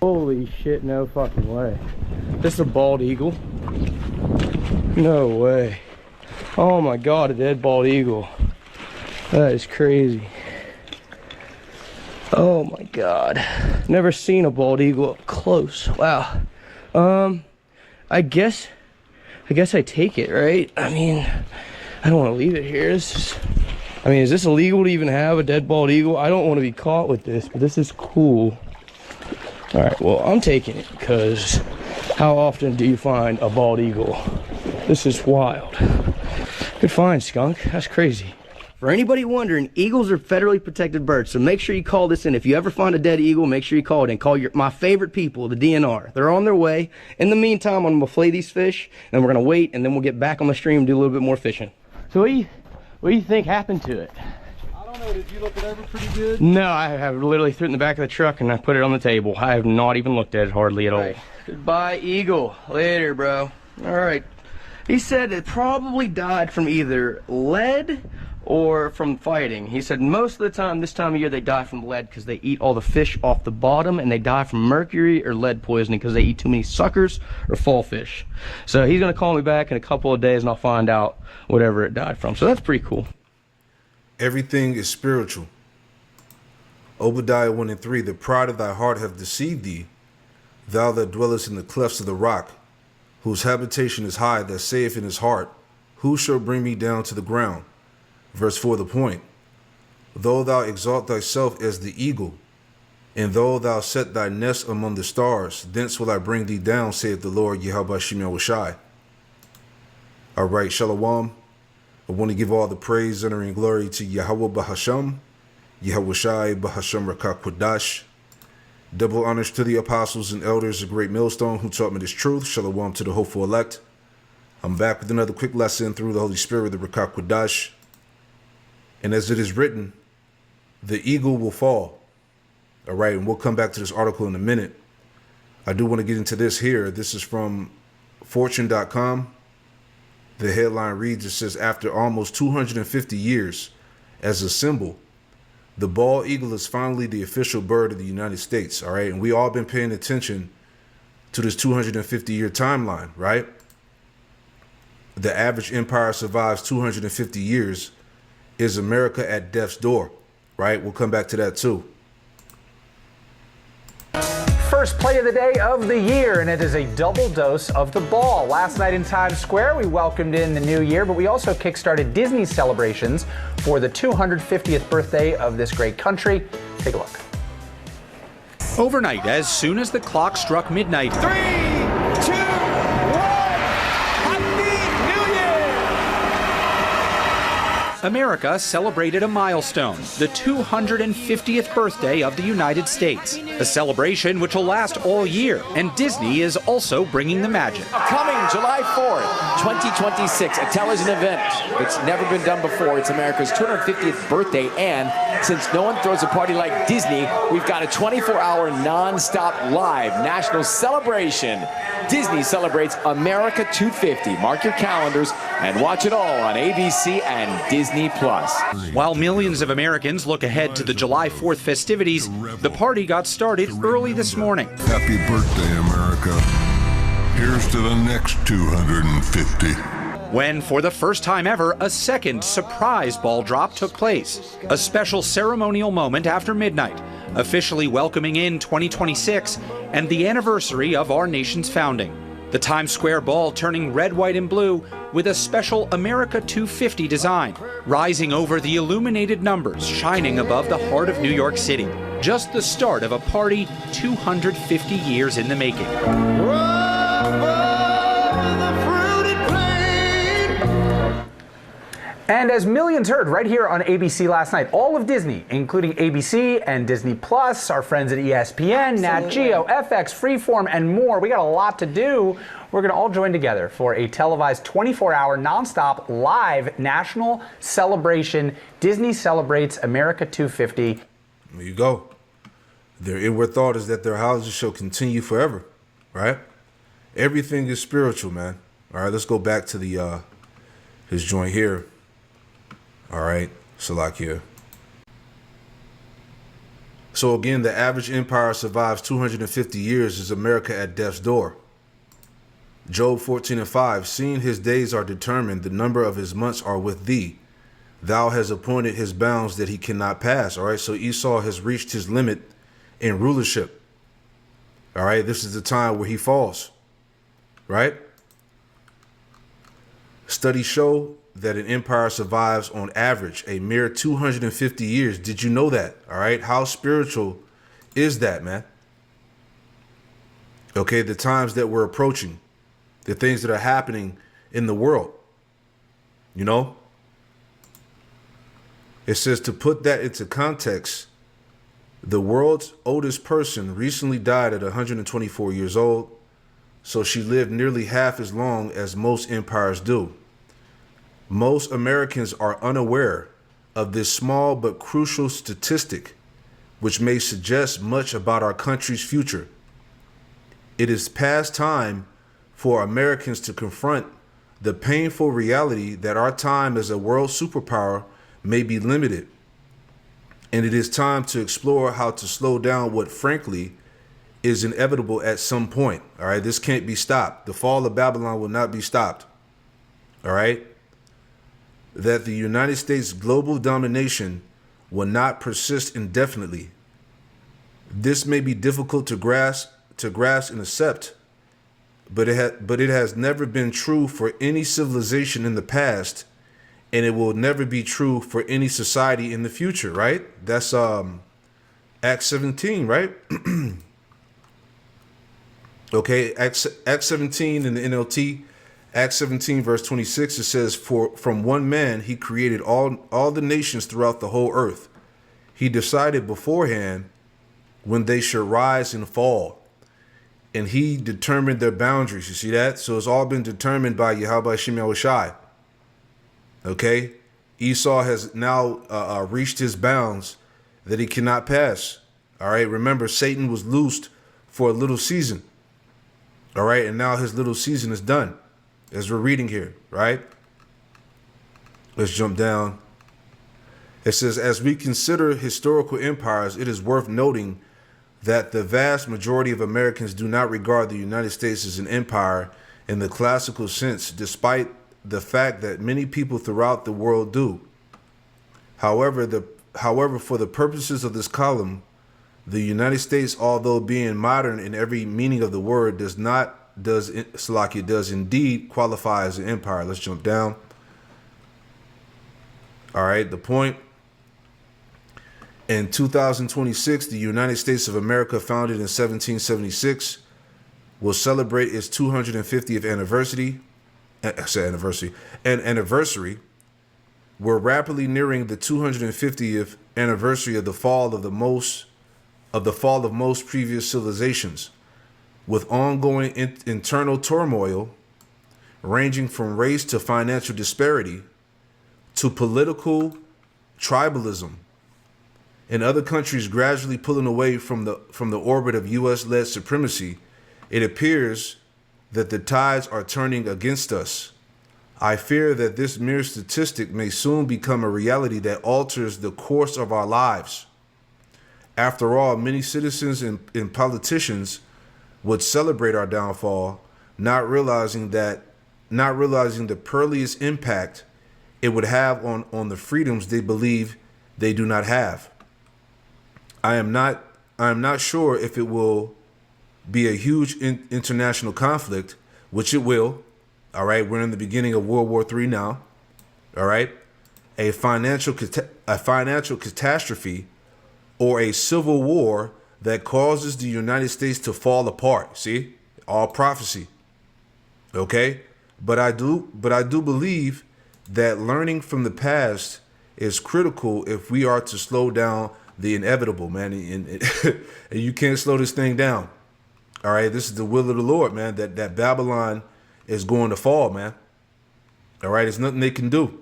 Holy shit, no fucking way. This is a bald eagle? No way. Oh my god, a dead bald eagle. That is crazy. Oh my god. Never seen a bald eagle up close. Wow. I guess I take it, right? I mean, I don't want to leave it here. Is this illegal to even have a dead bald eagle? I don't want to be caught with this, but this is cool. All right, well, I'm taking it because how often do you find a bald eagle? This is wild. Good find, skunk. That's crazy. For anybody wondering, eagles are federally protected birds, so make sure you call this in. If you ever find a dead eagle, make sure you call it in. Call my favorite people, the DNR. They're on their way. In the meantime, I'm gonna flay these fish, and we're gonna wait, and then we'll get back on the stream and do a little bit more fishing. So what do you think happened to it? I don't know. Did you look it over pretty good? No, I have literally threw it in the back of the truck and I put it on the table. I have not even looked at it hardly at all. Goodbye, eagle. Later, bro. All right. He said it probably died from either lead or from fighting. He said most of the time, this time of year, they die from lead because they eat all the fish off the bottom, and they die from mercury or lead poisoning because they eat too many suckers or fall fish. So he's gonna call me back in a couple of days and I'll find out whatever it died from. So that's pretty cool. Everything is spiritual. Obadiah 1:3, the pride of thy heart hath deceived thee, thou that dwellest in the clefts of the rock, whose habitation is high, that saith in his heart, who shall bring me down to the ground? Verse 4, the point. Though thou exalt thyself as the eagle, and though thou set thy nest among the stars, thence will I bring thee down, saith the Lord YAHAWASHI. All right, Shalom. I want to give all the praise, honor, and glory to Yahawah BAHASHAM, YAHAWASHI, BAHASHAM Rakakwadash. Double honors to the apostles and elders of Great Millstone who taught me this truth. Shalom to the hopeful elect. I'm back with another quick lesson through the Holy Spirit, the Rakakwadash. And as it is written, the eagle will fall. All right, and we'll come back to this article in a minute. I do want to get into this here. This is from fortune.com. The headline reads, it says, after almost 250 years as a symbol, the bald eagle is finally the official bird of the United States. All right, and we all been paying attention to this 250-year timeline, right? The average empire survives 250 years. Is America at death's door, right? We'll come back to that too. First play of the day of the year, and it is a double dose of the ball. Last night in Times Square, we welcomed in the new year, but we also kickstarted Disney celebrations for the 250th birthday of this great country. Take a look. Overnight, as soon as the clock struck midnight, 3, 2, 1, Happy New Year! America celebrated a milestone, the 250th birthday of the United States. A celebration which will last all year, and Disney is also bringing the magic. Coming July 4th, 2026, a television event that's never been done before. It's America's 250th birthday, and since no one throws a party like Disney, we've got a 24-hour non-stop live national celebration. Disney celebrates America 250. Mark your calendars and watch it all on ABC and Disney+. While millions of Americans look ahead to the July 4th festivities, the party got started early this morning. Happy birthday, America. Here's to the next 250. When, for the first time ever, a second surprise ball drop took place. A special ceremonial moment after midnight, officially welcoming in 2026 and the anniversary of our nation's founding. The Times Square ball turning red, white, and blue with a special America 250 design, rising over the illuminated numbers shining above the heart of New York City. Just the start of a party 250 years in the making. And as millions heard right here on ABC last night, all of Disney, including ABC and Disney Plus, our friends at ESPN, Nat Geo, FX, Freeform, and more. We got a lot to do. We're going to all join together for a televised 24-hour nonstop live national celebration. Disney celebrates America 250. There you go. Their inward thought is that their houses shall continue forever, right? Everything is spiritual, man. All right, let's go back to the his joint here. All right, Salakia. So again, the average empire survives 250 years is America at death's door. Job 14:5, seeing his days are determined, the number of his months are with thee. Thou hast appointed his bounds that he cannot pass. All right, so Esau has reached his limit in rulership. All right, this is the time where he falls. Right? Studies show that an empire survives on average a mere 250 years. Did you know that? All right, how spiritual is that, man? Okay, the times that we're approaching, the things that are happening in the world, you know? It says, to put that into context, the world's oldest person recently died at 124 years old, so she lived nearly half as long as most empires do. Most Americans are unaware of this small but crucial statistic, which may suggest much about our country's future. It is past time for Americans to confront the painful reality that our time as a world superpower may be limited. And it is time to explore how to slow down what, frankly, is inevitable at some point. All right, this can't be stopped. The fall of Babylon will not be stopped. All right, that the United States global domination will not persist indefinitely. This may be difficult to grasp and accept, but it has never been true for any civilization in the past, and it will never be true for any society in the future, right? That's Acts 17, right? Okay, Acts 17 in the NLT, Acts 17 verse 26, it says, for from one man he created all the nations throughout the whole earth. He decided beforehand when they should rise and fall, and he determined their boundaries. You see that? So it's all been determined by YAHAWASHI. Okay, Esau has now reached his bounds that he cannot pass. All right, remember, Satan was loosed for a little season. All right, and now his little season is done, as we're reading here, right? Let's jump down. It says, as we consider historical empires, it is worth noting that the vast majority of Americans do not regard the United States as an empire in the classical sense, despite the fact that many people throughout the world do. However, for the purposes of this column, the United States, although being modern in every meaning of the word, does indeed qualify as an empire. Let's jump down. All right, the point. In 2026, the United States of America, founded in 1776, will celebrate its 250th anniversary. We're rapidly nearing the 250th anniversary of the fall of most previous civilizations, with ongoing internal turmoil ranging from race to financial disparity to political tribalism, and other countries gradually pulling away from the orbit of U.S.-led supremacy. It appears that the tides are turning against us. I fear that this mere statistic may soon become a reality that alters the course of our lives. After all, many citizens and politicians would celebrate our downfall, not realizing the perilous impact it would have on the freedoms they believe they do not have. I am not sure if it will be a huge international conflict, which it will. All right, we're in the beginning of World War III now. All right, a financial catastrophe, or a civil war that causes the United States to fall apart. See, all prophecy. Okay, but I do believe that learning from the past is critical if we are to slow down the inevitable, man. And you can't slow this thing down. All right, this is the will of the Lord, man, that Babylon is going to fall, man. All right, there's nothing they can do.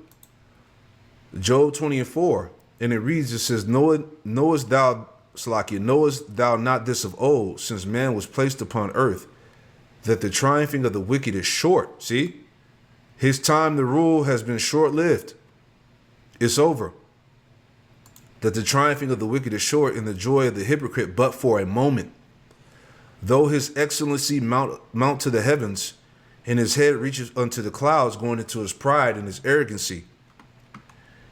Job 20:4, and it reads, it says, knowest thou not this of old, since man was placed upon earth, that the triumphing of the wicked is short? See, his time to rule has been short-lived. It's over. that the triumphing of the wicked is short, and the joy of the hypocrite but for a moment. Though his excellency mount to the heavens, and his head reaches unto the clouds, going into his pride and his arrogancy,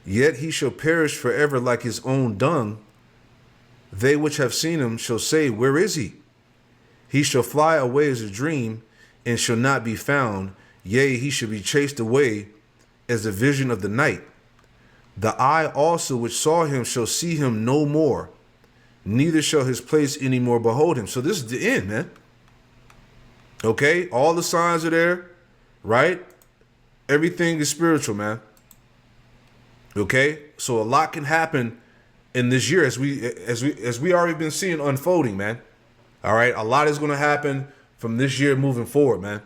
yet he shall perish forever like his own dung. They which have seen him shall say, where is he? He shall fly away as a dream, and shall not be found. Yea, he shall be chased away as a vision of the night. The eye also which saw him shall see him no more, neither shall his place any more behold him. So this is the end, man. Okay, all the signs are there, right? Everything is spiritual, man. Okay, so a lot can happen in this year as we already been seeing unfolding, man. All right, a lot is going to happen from this year moving forward, man.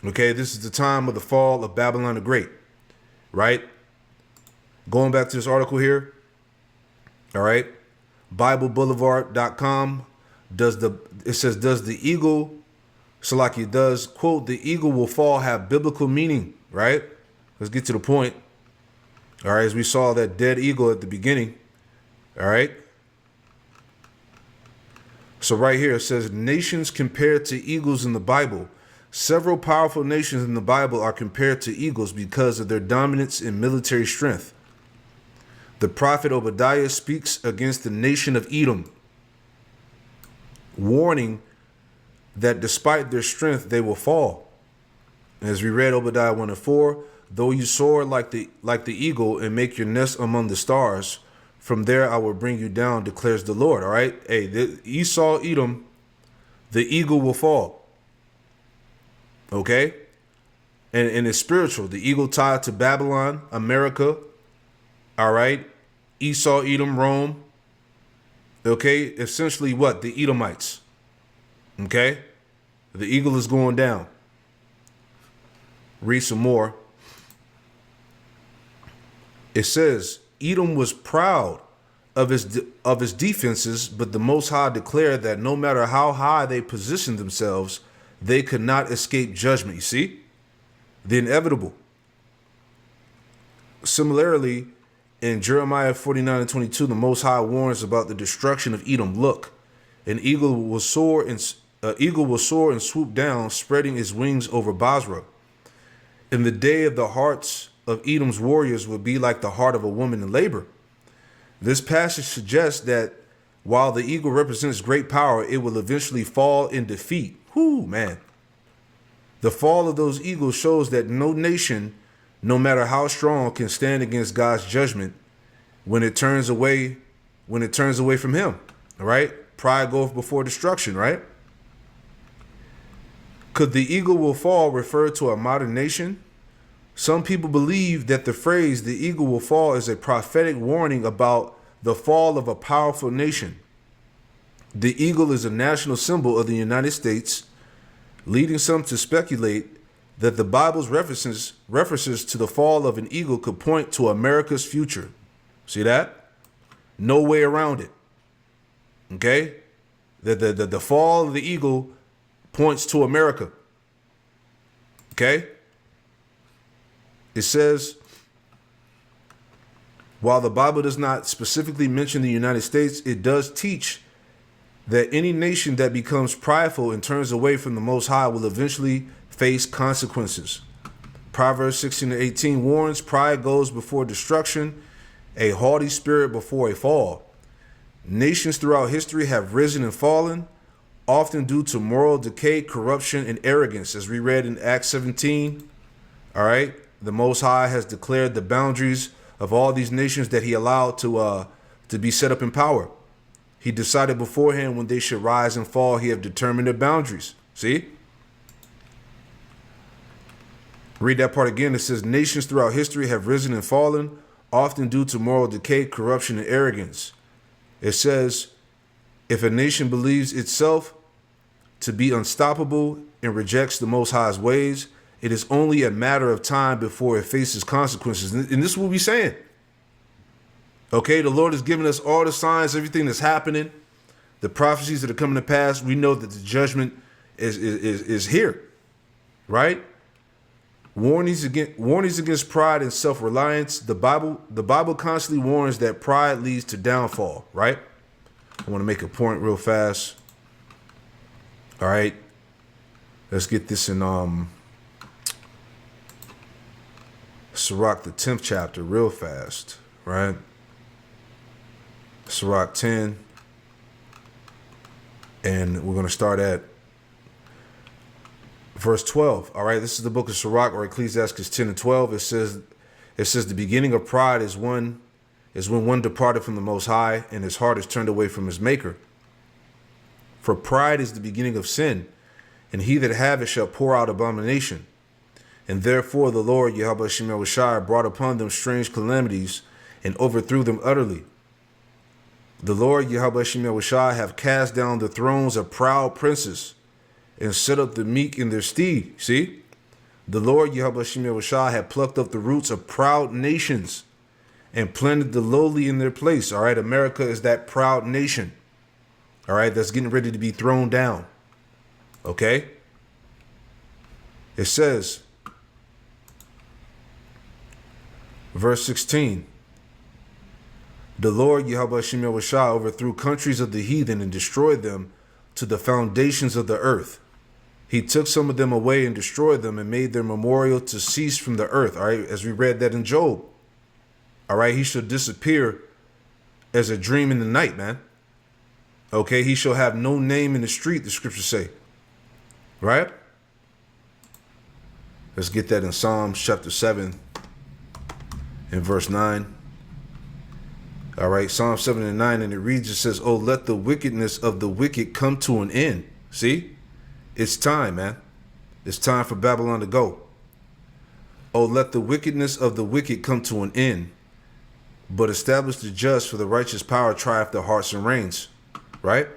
Okay, this is the time of the fall of Babylon the Great, right? Going back to this article here, all right, BibleBoulevard.com it says, does the eagle, Salaki does, quote, the eagle will fall have biblical meaning, right? Let's get to the point. All right, as we saw that dead eagle at the beginning, all right? So right here it says, nations compared to eagles in the Bible. Several powerful nations in the Bible are compared to eagles because of their dominance in military strength. The prophet Obadiah speaks against the nation of Edom, warning that despite their strength, they will fall. As we read Obadiah 1:4, though you soar like the eagle and make your nest among the stars, from there I will bring you down, declares the Lord. All right. Hey, Esau, Edom, the eagle will fall. Okay. And it's spiritual. The eagle tied to Babylon, America. All right. Esau, Edom, Rome. Okay. Essentially what? The Edomites. Okay. The eagle is going down. Read some more. It says, Edom was proud of his defenses, but the Most High declared that no matter how high they positioned themselves, they could not escape judgment. You see? The inevitable. Similarly, in Jeremiah 49:22, the Most High warns about the destruction of Edom. Look, an eagle will soar and swoop down, spreading its wings over Basra. In the day of the hearts of Edom's warriors will be like the heart of a woman in labor. This passage suggests that while the eagle represents great power, it will eventually fall in defeat. Whoo, man. The fall of those eagles shows that no nation, no matter how strong, can stand against God's judgment when it turns away from him. All right? Pride goeth before destruction, right? Could the eagle will fall refer to a modern nation? Some people believe that the phrase the eagle will fall is a prophetic warning about the fall of a powerful nation. The eagle is a national symbol of the United States, leading some to speculate that the Bible's references to the fall of an eagle could point to America's future. See that? No way around it. Okay? The fall of the eagle points to America. Okay? It says, while the Bible does not specifically mention the United States, it does teach that any nation that becomes prideful and turns away from the Most High will eventually face consequences. Proverbs 16:18 warns, pride goes before destruction, a haughty spirit before a fall. Nations throughout history have risen and fallen, often due to moral decay, corruption, and arrogance. As we read in Acts 17, all right, the Most High has declared the boundaries of all these nations that he allowed to be set up in power. He decided beforehand when they should rise and fall. He have determined their boundaries. See? Read that part again. It says, nations throughout history have risen and fallen, often due to moral decay, corruption, and arrogance. It says, if a nation believes itself to be unstoppable and rejects the Most High's ways, it is only a matter of time before it faces consequences. And this is what we're saying. Okay, the Lord has given us all the signs, everything that's happening, the prophecies that are coming to pass. We know that the judgment is here, right? Warnings against pride and self-reliance. The Bible constantly warns that pride leads to downfall, right? I want to make a point real fast. All right. Let's get this in Sirach, the 10th chapter, real fast, right? Sirach 10. And we're going to start at verse 12. All right, this is the book of Sirach, or Ecclesiastes 10 and 12. It says the beginning of pride is when one departed from the Most High and his heart is turned away from his maker. For pride is the beginning of sin, and he that have it shall pour out abomination. And therefore the Lord YAHAWASHI brought upon them strange calamities and overthrew them utterly. The Lord YAHAWASHI have cast down the thrones of proud princes and set up the meek in their stead. See? The Lord YAHAWASHI had plucked up the roots of proud nations and planted the lowly in their place. All right, America is that proud nation. All right, that's getting ready to be thrown down. Okay? It says, verse 16, the Lord YAHAWASHI overthrew countries of the heathen and destroyed them to the foundations of the earth. He took some of them away and destroyed them and made their memorial to cease from the earth. All right, as we read that in Job. All right, he shall disappear as a dream in the night, man. Okay, he shall have no name in the street, the scriptures say. Right? Let's get that in Psalms chapter 7 and verse 9. All right, Psalm 7 and 9, and it reads, it says, oh, let the wickedness of the wicked come to an end. See? It's time, man. It's time for Babylon to go. Oh, let the wickedness of the wicked come to an end, but establish the just, for the righteous power trieth their hearts and reigns. Right?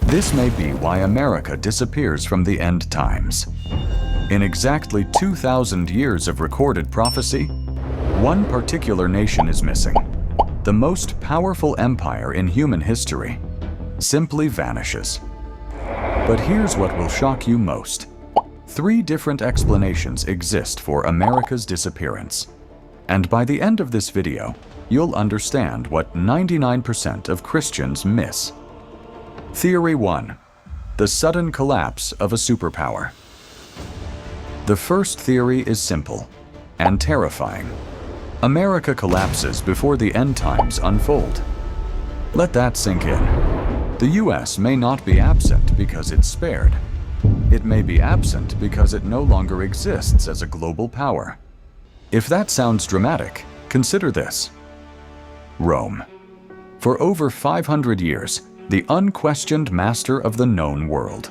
This may be why America disappears from the end times. In exactly 2,000 years of recorded prophecy, one particular nation is missing. The most powerful empire in human history simply vanishes. But here's what will shock you most. 3 different explanations exist for America's disappearance. And by the end of this video, you'll understand what 99% of Christians miss. Theory 1. The sudden collapse of a superpower. The first theory is simple and terrifying. America collapses before the end times unfold. Let that sink in. The US may not be absent because it's spared. It may be absent because it no longer exists as a global power. If that sounds dramatic, consider this. Rome. For over 500 years, the unquestioned master of the known world.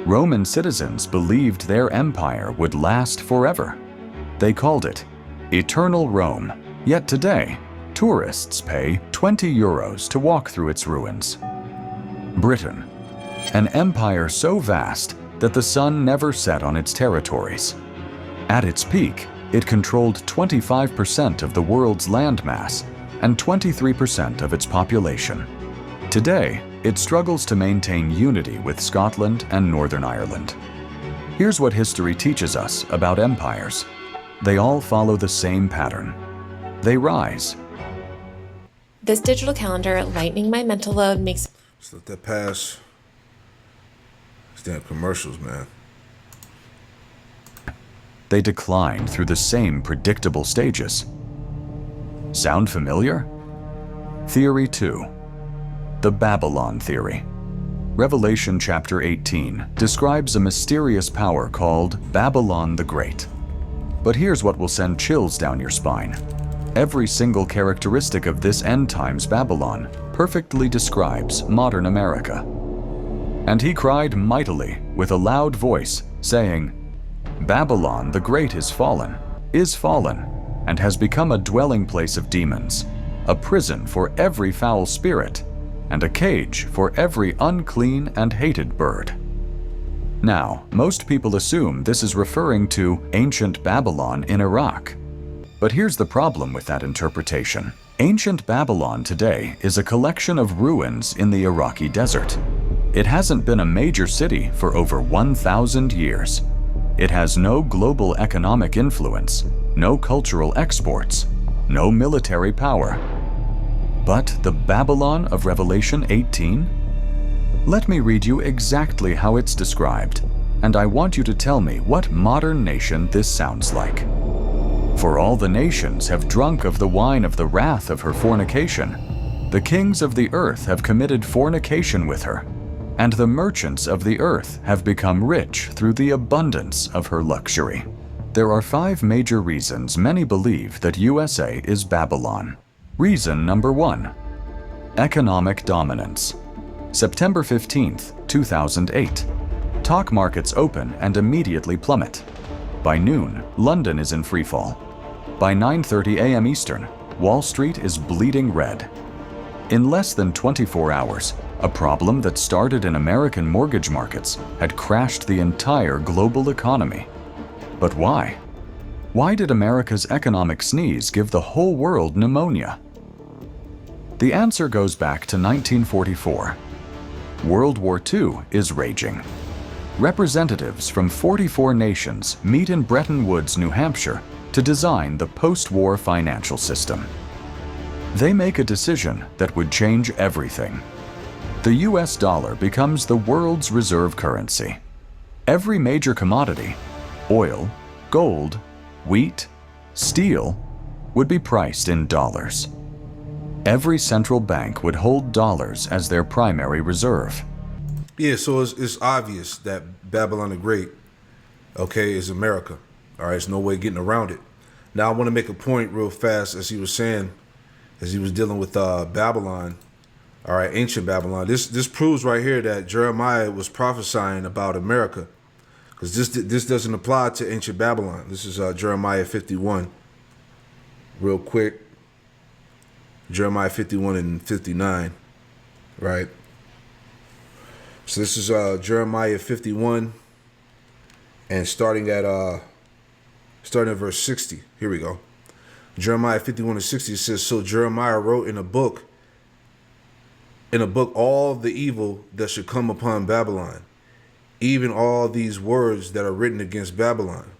Roman citizens believed their empire would last forever. They called it Eternal Rome. Yet today, tourists pay 20 euros to walk through its ruins. Britain. An empire so vast that the sun never set on its territories. At its peak, it controlled 25% of the world's landmass and 23% of its population. Today, it struggles to maintain unity with Scotland and Northern Ireland. Here's what history teaches us about empires. They all follow the same pattern. They rise. This digital calendar, lightening my mental load, makes... Just let that pass. Damn commercials, man. They decline through the same predictable stages. Sound familiar? Theory 2. The Babylon Theory. Revelation chapter 18 describes a mysterious power called Babylon the Great. But here's what will send chills down your spine. Every single characteristic of this end times Babylon perfectly describes modern America. And he cried mightily with a loud voice, saying, Babylon the Great is fallen, and has become a dwelling place of demons, a prison for every foul spirit, and a cage for every unclean and hated bird. Now, most people assume this is referring to ancient Babylon in Iraq. But here's the problem with that interpretation. Ancient Babylon today is a collection of ruins in the Iraqi desert. It hasn't been a major city for over 1,000 years. It has no global economic influence, no cultural exports, no military power. But the Babylon of Revelation 18? Let me read you exactly how it's described, and I want you to tell me what modern nation this sounds like. For all the nations have drunk of the wine of the wrath of her fornication. The kings of the earth have committed fornication with her, and the merchants of the earth have become rich through the abundance of her luxury. There are 5 major reasons many believe that USA is Babylon. Reason number 1, economic dominance. September 15th, 2008. Stock markets open and immediately plummet. By noon, London is in freefall. By 9:30 a.m. Eastern, Wall Street is bleeding red. In less than 24 hours, a problem that started in American mortgage markets had crashed the entire global economy. But why? Why did America's economic sneeze give the whole world pneumonia? The answer goes back to 1944. World War II is raging. Representatives from 44 nations meet in Bretton Woods, New Hampshire, to design the post-war financial system. They make a decision that would change everything. The US dollar becomes the world's reserve currency. Every major commodity, oil, gold, wheat, steel, would be priced in dollars. Every central bank would hold dollars as their primary reserve. Yeah, so it's obvious that Babylon the Great, okay, is America. All right, there's no way getting around it. Now, I want to make a point real fast, as he was saying, as he was dealing with Babylon, all right, ancient Babylon. This proves right here that Jeremiah was prophesying about America, because this doesn't apply to ancient Babylon. This is Jeremiah 51. Real quick, Jeremiah 51 and 59, right? So this is Jeremiah 51, and starting at verse 60. Here we go. Jeremiah 51 and 60 says, so Jeremiah wrote in a book all the evil that should come upon Babylon, even all these words that are written against Babylon.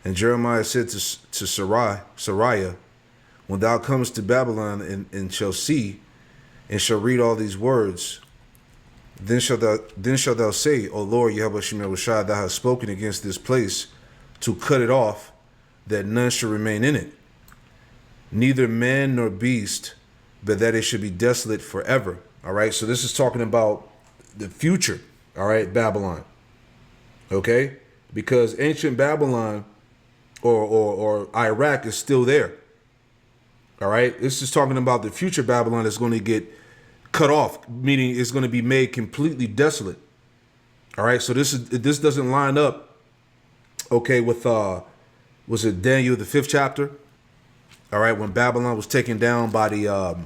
And Jeremiah said to Sariah, when thou comest to Babylon and shall see and shall read all these words, then shalt thou say, O Lord, YAHAWASHI, thou hast spoken against this place to cut it off, that none shall remain in it, neither man nor beast, but that it should be desolate forever. All right, so this is talking about the future, all right, Babylon, okay? Because ancient Babylon or Iraq is still there, all right? This is talking about the future Babylon that's going to get cut off, meaning it's going to be made completely desolate, all right? So this doesn't line up, okay, with, was it Daniel, the 5th chapter? All right, when Babylon was taken down by the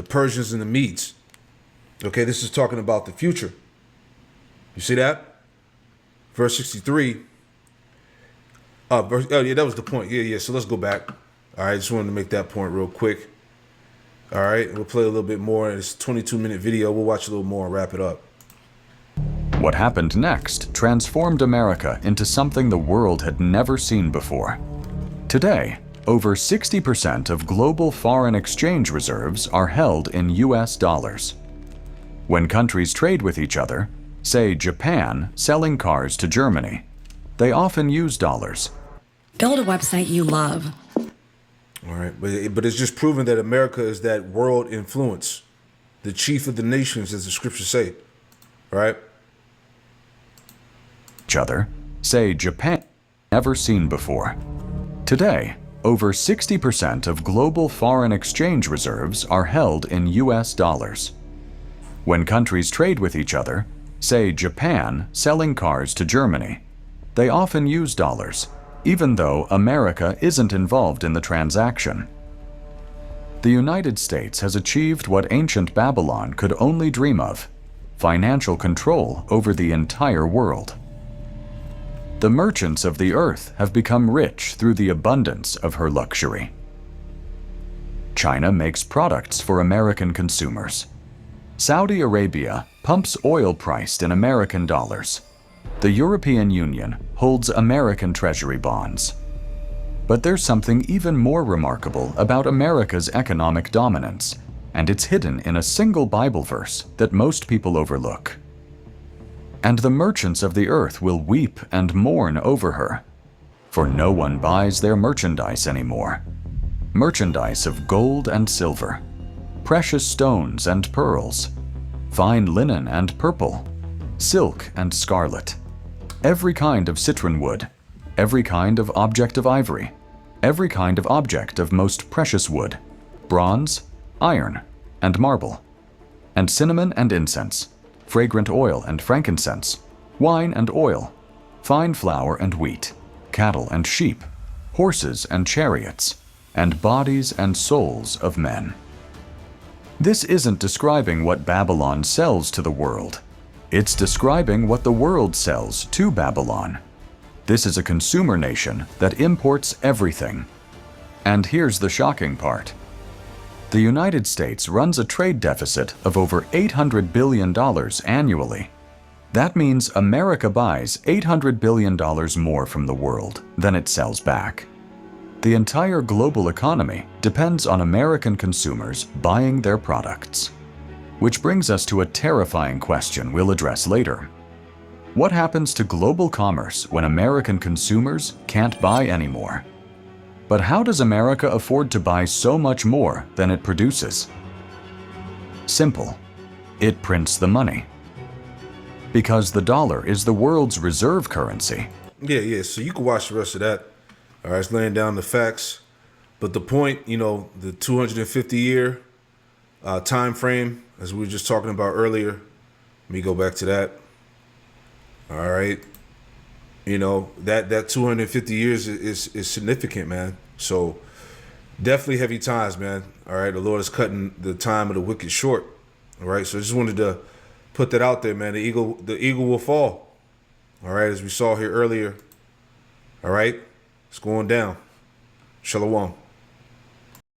Persians and the Medes. Okay, this is talking about the future. You see that? Verse 63. Oh yeah, that was the point. Yeah. So let's go back. All right, just wanted to make that point real quick. All right, we'll play a little bit more. It's a 22-minute video. We'll watch a little more and wrap it up. What happened next transformed America into something the world had never seen before. Today, over 60% of global foreign exchange reserves are held in US dollars. When countries trade with each other, say Japan selling cars to Germany, they often use dollars. Build a website you love. All right, but it's just proven that America is that world influence, the chief of the nations, as the scriptures say, right? Each other, say Japan, never seen before. Today, over 60% of global foreign exchange reserves are held in US dollars. When countries trade with each other, say Japan selling cars to Germany, they often use dollars, even though America isn't involved in the transaction. The United States has achieved what ancient Babylon could only dream of: financial control over the entire world. The merchants of the earth have become rich through the abundance of her luxury. China makes products for American consumers. Saudi Arabia pumps oil priced in American dollars. The European Union holds American Treasury bonds. But there's something even more remarkable about America's economic dominance, and it's hidden in a single Bible verse that most people overlook. And the merchants of the earth will weep and mourn over her, for no one buys their merchandise anymore. Merchandise of gold and silver, precious stones and pearls, fine linen and purple, silk and scarlet, every kind of citron wood, every kind of object of ivory, every kind of object of most precious wood, bronze, iron, and marble, and cinnamon and incense, fragrant oil and frankincense, wine and oil, fine flour and wheat, cattle and sheep, horses and chariots, and bodies and souls of men. This isn't describing what Babylon sells to the world. It's describing what the world sells to Babylon. This is a consumer nation that imports everything. And here's the shocking part. The United States runs a trade deficit of over $800 billion annually. That means America buys $800 billion more from the world than it sells back. The entire global economy depends on American consumers buying their products. Which brings us to a terrifying question we'll address later. What happens to global commerce when American consumers can't buy anymore? But how does America afford to buy so much more than it produces? Simple. It prints the money. Because the dollar is the world's reserve currency. Yeah, so you can watch the rest of that. All right, it's laying down the facts. But the point, you know, the 250-year time frame, as we were just talking about earlier, let me go back to that. All right. You know, that 250 years is significant, man. So definitely heavy times, man. All right. The Lord is cutting the time of the wicked short. All right. So I just wanted to put that out there, man. The eagle will fall. All right. As we saw here earlier. All right. It's going down. Shalom.